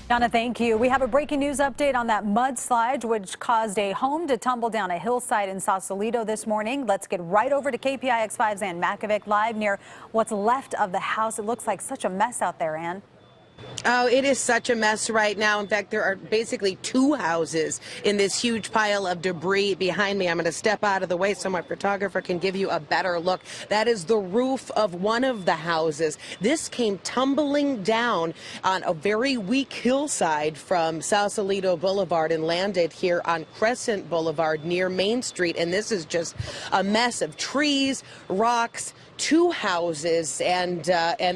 Donna, thank you. We have a breaking news update on that mudslide, which caused a home to tumble down a hillside in Sausalito this morning. Let's get right over to KPIX 5's Ann Makovec live near what's left of the house. It looks like such a mess out there, Ann. Oh, it is such a mess right now. In fact, there are basically two houses in this huge pile of debris behind me. I'm going to step out of the way so my photographer can give you a better look. That is the roof of one of the houses. This came tumbling down on a very weak hillside from Sausalito Boulevard and landed here on Crescent Boulevard near Main Street. And this is just a mess of trees, rocks, two houses, and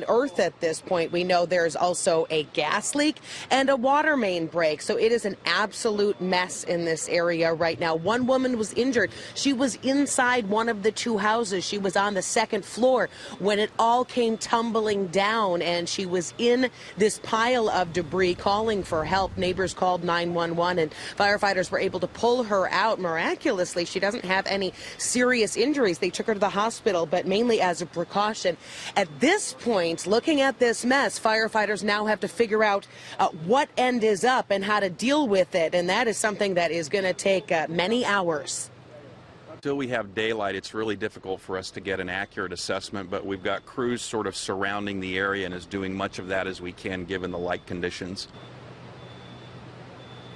earth at this point. We know there's also a gas leak and a water main break. So it is an absolute mess in this area right now. One woman was injured. She was inside one of the two houses. She was on the second floor when it all came tumbling down, and she was in this pile of debris calling for help. Neighbors called 911, and firefighters were able to pull her out miraculously. She doesn't have any serious injuries. They took her to the hospital, but mainly as a precaution. At this point, looking at this mess, firefighters now have to figure out what end is up and how to deal with it, and that is something that is going to take many hours. Until we have daylight, it's really difficult for us to get an accurate assessment, but we've got crews sort of surrounding the area and is doing much of that as we can given the light conditions.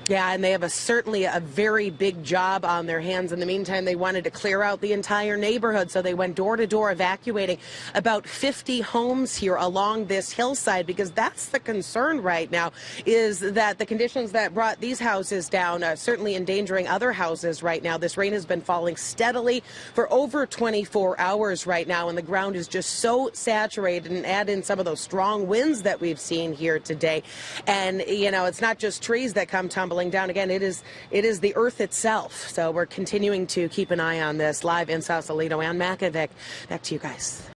Yeah, and they have certainly a very big job on their hands. In the meantime, they wanted to clear out the entire neighborhood, so they went door to door evacuating about 50 homes here along this hillside, because that's the concern right now, is that the conditions that brought these houses down are certainly endangering other houses right now. This rain has been falling steadily for over 24 hours right now, and the ground is just so saturated, and add in some of those strong winds that we've seen here today. And, you know, it's not just trees that come tumbling down. Again, it is the earth itself. So we're continuing to keep an eye on this. Live in Sausalito, Ann Makovec. Back to you guys.